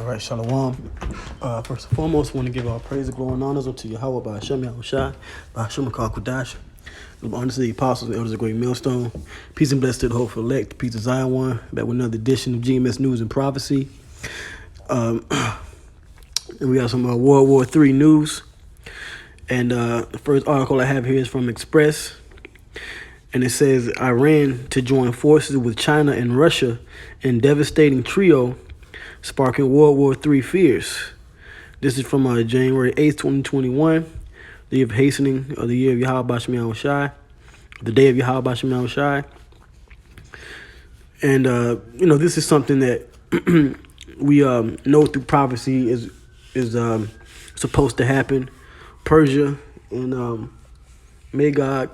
All right, Shalom. First and foremost, I want to give all praise, glory, and honors unto Yahweh by Hashem Yahushai, by Hashem Kodash. Honor to the apostles and elders of Great Millstone. Peace and blessings to the hopeful elect. Peace to Zion One. Back with another edition of GMS News and Prophecy. And we got some World War III news. And the first article I have here is from Express. And it says, Iran to join forces with China and Russia in devastating trio, sparking World War III fears. This is from January 8th, 2021, the year of hastening of the year of Yahweh Bashem Yahushai, the day of Yahweh Bashem Yahushai. And, this is something that we know through prophecy is supposed to happen. Persia and Magog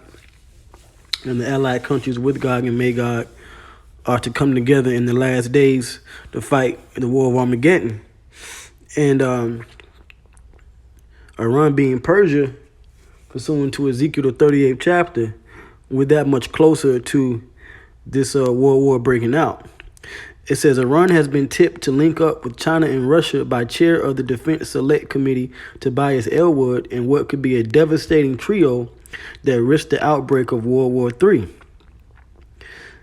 and the allied countries with Gog and Magog are to come together in the last days to fight the war of Armageddon. And Iran being Persia, pursuant to Ezekiel the 38th chapter, we're that much closer to this world war breaking out. It says Iran has been tipped to link up with China and Russia by chair of the Defense Select Committee, Tobias Elwood, in what could be a devastating trio that risks the outbreak of World War III.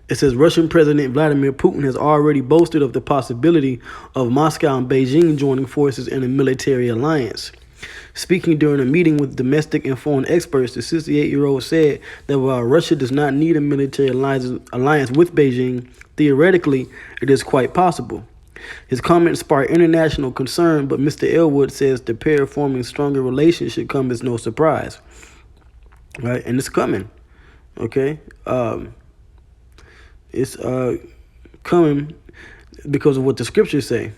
It says Russian President Vladimir Putin has already boasted of the possibility of Moscow and Beijing joining forces in a military alliance. Speaking during a meeting with domestic and foreign experts, the 68-year-old said that while Russia does not need a military alliance with Beijing, theoretically, it is quite possible. His comments sparked international concern, but Mr. Elwood says the pair forming stronger relations should come as no surprise. Right? And it's coming. Okay? It's coming because of what the scriptures say.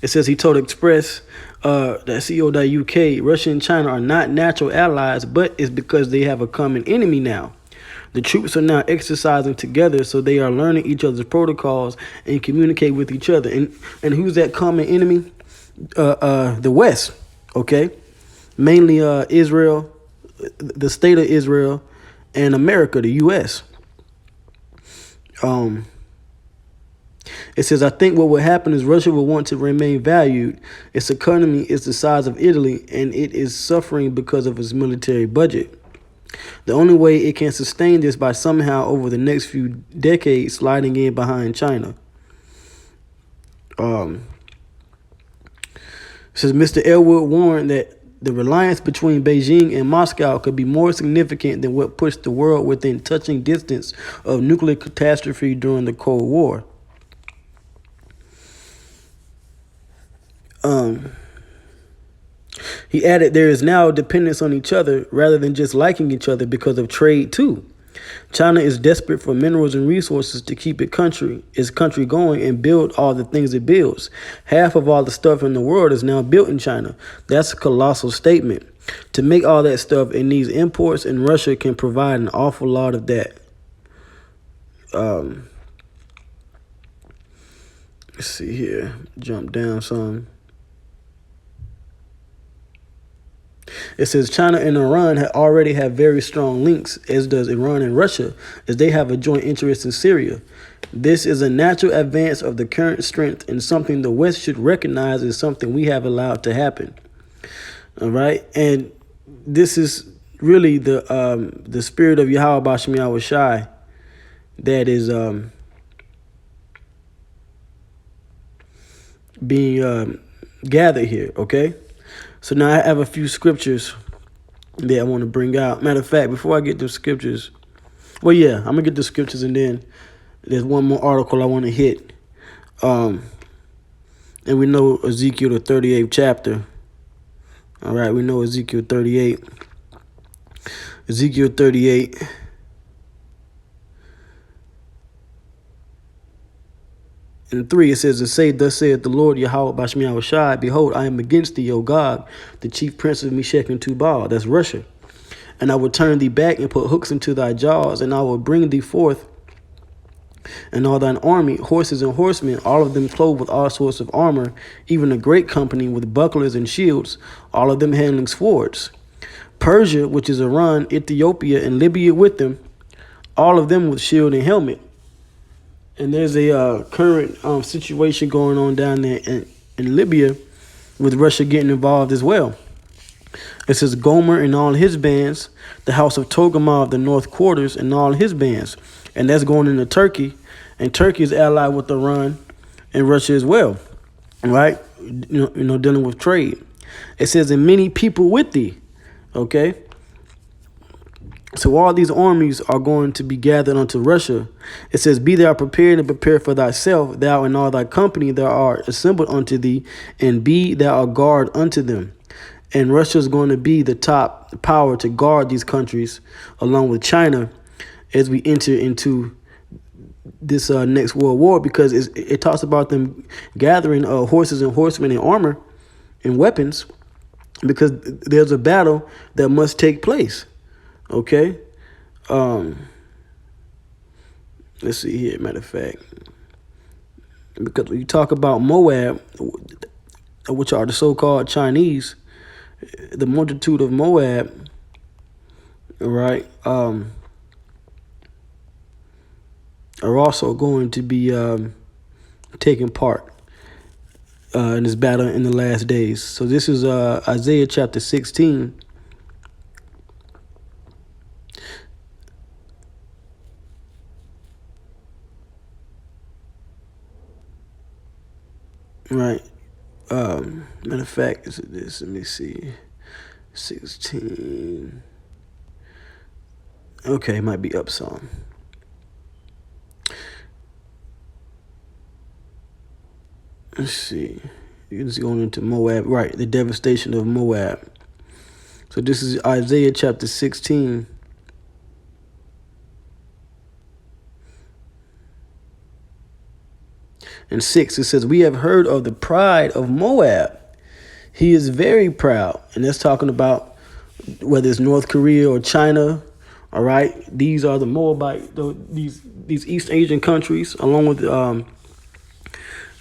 It says he told Express that CO.UK, Russia and China are not natural allies, but it's because they have a common enemy now. The troops are now exercising together, so they are learning each other's protocols and communicate with each other. And who's that common enemy? The West, okay? Mainly Israel, the state of Israel, and America, the U.S. It says, I think what will happen is Russia will want to remain valued. Its economy is the size of Italy, and it is suffering because of its military budget. The only way it can sustain this by somehow over the next few decades sliding in behind China. It says Mr. Elwood warned that the reliance between Beijing and Moscow could be more significant than what pushed the world within touching distance of nuclear catastrophe during the Cold War. He added there is now dependence on each other rather than just liking each other because of trade too. China is desperate for minerals and resources to keep its country going and build all the things it builds. Half of all the stuff in the world is now built in China. That's a colossal statement. To make all that stuff, it needs imports, and Russia can provide an awful lot of that. Let's see here. Jump down some. It says China and Iran already have very strong links, as does Iran and Russia, as they have a joint interest in Syria. This is a natural advance of the current strength and something the West should recognize as something we have allowed to happen. All right? And this is really the spirit of Yahweh Bashem Yahushai that is being gathered here, okay? So now I have a few scriptures that I want to bring out. Matter of fact, before I get to scriptures, well, yeah, I'm going to get the scriptures, and then there's one more article I want to hit. And we know Ezekiel the 38th chapter. All right, we know Ezekiel 38. Ezekiel 38. In 3, it says, thus saith the Lord Yahweh Bashem Yahushai, behold, I am against thee, O Gog, the chief prince of Meshech and Tubal. That's Russia. And I will turn thee back and put hooks into thy jaws, and I will bring thee forth, and all thine army, horses and horsemen, all of them clothed with all sorts of armor, even a great company with bucklers and shields, all of them handling swords. Persia, which is Iran, Ethiopia, and Libya with them, all of them with shield and helmet. And there's a current situation going on down there in Libya with Russia getting involved as well. It says Gomer and all his bands, the house of Togarmah of the north quarters and all his bands. And that's going into Turkey. And Turkey is allied with Iran and Russia as well, right? Dealing with trade. It says, and many people with thee, okay? So all these armies are going to be gathered unto Russia. It says, be thou prepared and prepare for thyself, thou and all thy company that are assembled unto thee, and be thou a guard unto them. And Russia is going to be the top power to guard these countries, along with China, as we enter into this next world war, because it talks about them gathering horses and horsemen and armor and weapons, because there's a battle that must take place. Okay. Let's see here. Matter of fact, because we talk about Moab, which are the so-called Chinese, the multitude of Moab, right, are also going to be taking part in this battle in the last days. So this is Isaiah chapter 16. Right. Matter of fact, is it this? Let me see. 16. Okay, it might be up some. Let's see. It's going into Moab. Right, the devastation of Moab. So this is Isaiah chapter 16. And 6, it says, we have heard of the pride of Moab. He is very proud. And that's talking about whether it's North Korea or China. All right. These are the Moabite, these East Asian countries, along with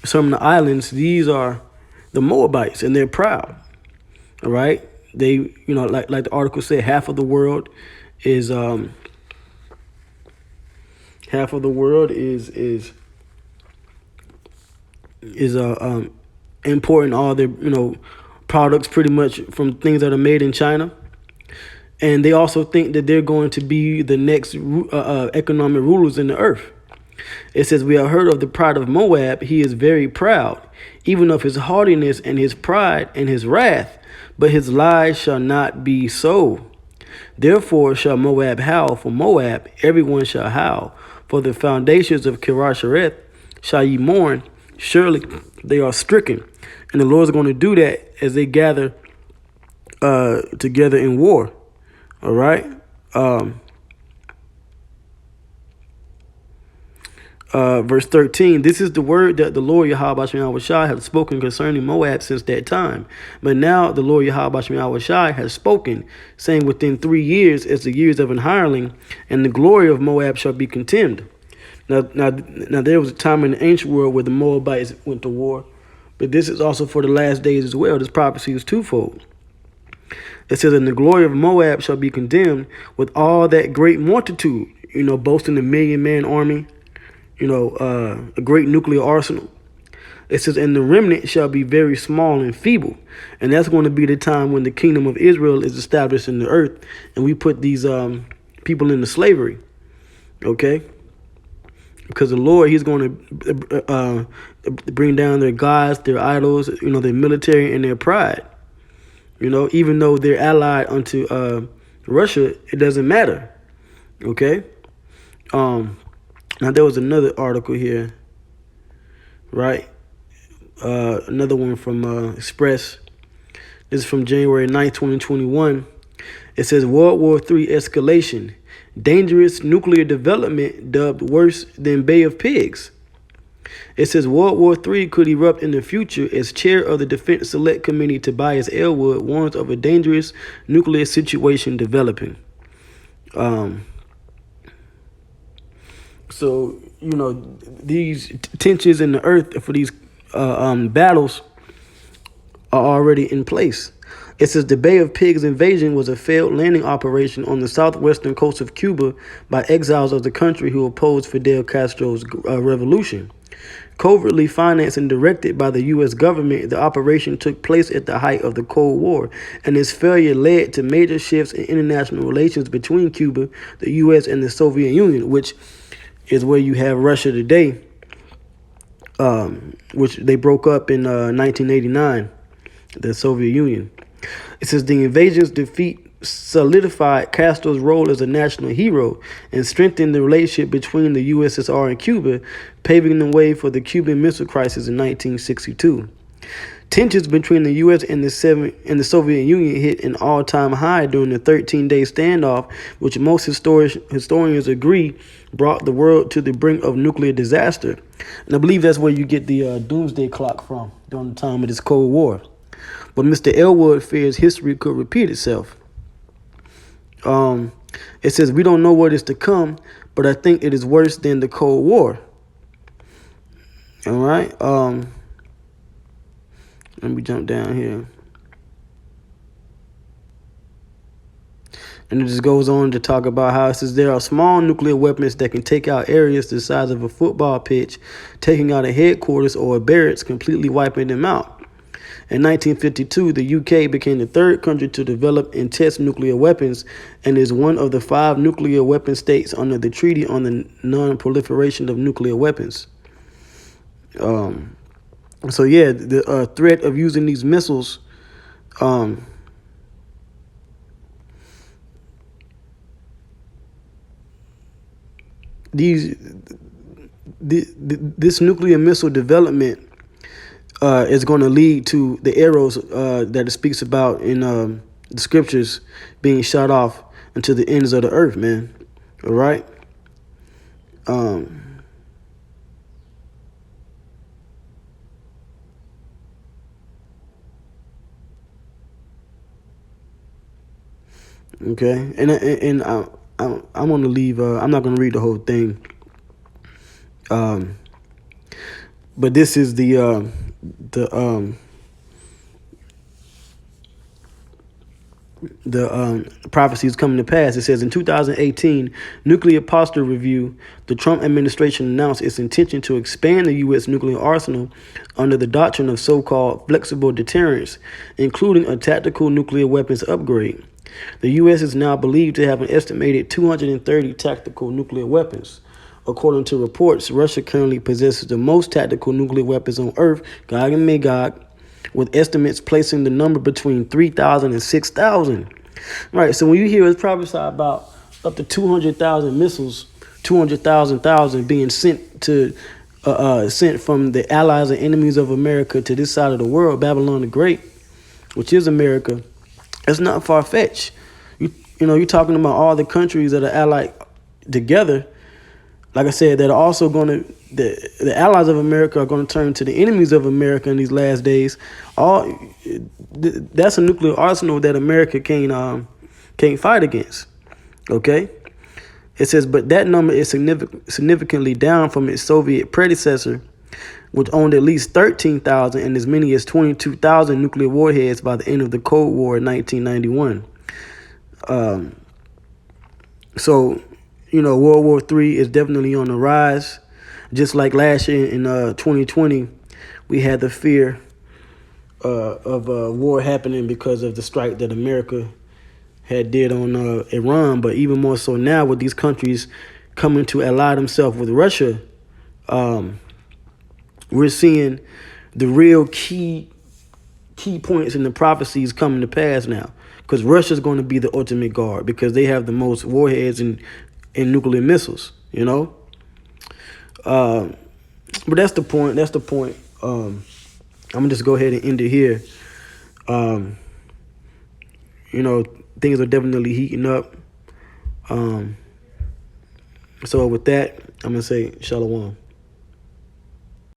some of the islands. These are the Moabites, and they're proud. All right. They, like the article said, half of the world is importing all their products pretty much from things that are made in China. And they also think that they're going to be the next economic rulers in the earth. It says, we have heard of the pride of Moab. He is very proud, even of his haughtiness and his pride and his wrath. But his lies shall not be so. Therefore shall Moab howl for Moab. Everyone shall howl. For the foundations of Kirashareth shall ye mourn. Surely they are stricken. And the Lord's going to do that as they gather together in war. All right. Verse 13, this is the word that the Lord Yahweh Shai has spoken concerning Moab since that time. But now the Lord Yahweh Shai has spoken, saying, within 3 years as the years of an hireling, and the glory of Moab shall be contemned. Now there was a time in the ancient world where the Moabites went to war, but this is also for the last days as well. This prophecy is twofold. It says, and the glory of Moab shall be condemned with all that great multitude, boasting a 1,000,000-man army, a great nuclear arsenal. It says, and the remnant shall be very small and feeble. And that's going to be the time when the kingdom of Israel is established in the earth, and we put these people into slavery. Okay? Because the Lord, he's going to bring down their gods, their idols, their military and their pride. Even though they're allied unto Russia, it doesn't matter. Okay? Now, there was another article here, right? Another one from Express. This is from January 9th, 2021. It says, World War III escalation. Dangerous nuclear development dubbed worse than Bay of Pigs. It says World War III could erupt in the future as chair of the Defense Select Committee Tobias Elwood warns of a dangerous nuclear situation developing. So, these tensions in the earth for these battles are already in place. It says the Bay of Pigs invasion was a failed landing operation on the southwestern coast of Cuba by exiles of the country who opposed Fidel Castro's revolution. Covertly financed and directed by the U.S. government, the operation took place at the height of the Cold War, and its failure led to major shifts in international relations between Cuba, the U.S., and the Soviet Union, which is where you have Russia today, which they broke up in 1989, the Soviet Union. It says the invasion's defeat solidified Castro's role as a national hero and strengthened the relationship between the USSR and Cuba, paving the way for the Cuban Missile Crisis in 1962. Tensions between the U.S. and the Soviet Union hit an all-time high during the 13-day standoff, which most historians agree brought the world to the brink of nuclear disaster. And I believe that's where you get the doomsday clock from during the time of this Cold War. But Mr. Elwood fears history could repeat itself. It says, we don't know what is to come, but I think it is worse than the Cold War. All right. Let me jump down here. And it just goes on to talk about how it says there are small nuclear weapons that can take out areas the size of a football pitch, taking out a headquarters or a barracks, completely wiping them out. In 1952, the UK became the third country to develop and test nuclear weapons and is one of the 5 nuclear weapon states under the Treaty on the Non-Proliferation of Nuclear Weapons. So yeah, the threat of using these missiles, this nuclear missile development is going to lead to the arrows that it speaks about in the scriptures being shot off into the ends of the earth, man. All right. Okay, and I'm gonna leave. I'm not gonna read the whole thing. But this is the prophecy is coming to pass. It says in 2018, Nuclear Posture Review, the Trump administration announced its intention to expand the U.S. nuclear arsenal under the doctrine of so-called flexible deterrence, including a tactical nuclear weapons upgrade. The U.S. is now believed to have an estimated 230 tactical nuclear weapons. According to reports, Russia currently possesses the most tactical nuclear weapons on Earth, Gog and Magog, with estimates placing the number between 3,000 and 6,000. Right, so when you hear it's prophesied about up to 200,000 missiles, 200,000 being sent to sent from the allies and enemies of America to this side of the world, Babylon the Great, which is America, it's not far-fetched. You know, you're talking about all the countries that are allied together. Like I said, that are also going to, the allies of America are going to turn to the enemies of America in these last days. That's a nuclear arsenal that America can't fight against. Okay? It says, but that number is significantly down from its Soviet predecessor, which owned at least 13,000 and as many as 22,000 nuclear warheads by the end of the Cold War in 1991. So, you know, World War III is definitely on the rise. Just like last year in 2020, we had the fear of war happening because of the strike that America had did on Iran. But even more so now with these countries coming to ally themselves with Russia, we're seeing the real key points in the prophecies coming to pass now. Because Russia's going to be the ultimate guard because they have the most warheads and nuclear missiles, you know. But that's the point. That's the point. I'm gonna just go ahead and end it here. You know, things are definitely heating up. So with that, I'm gonna say shalom.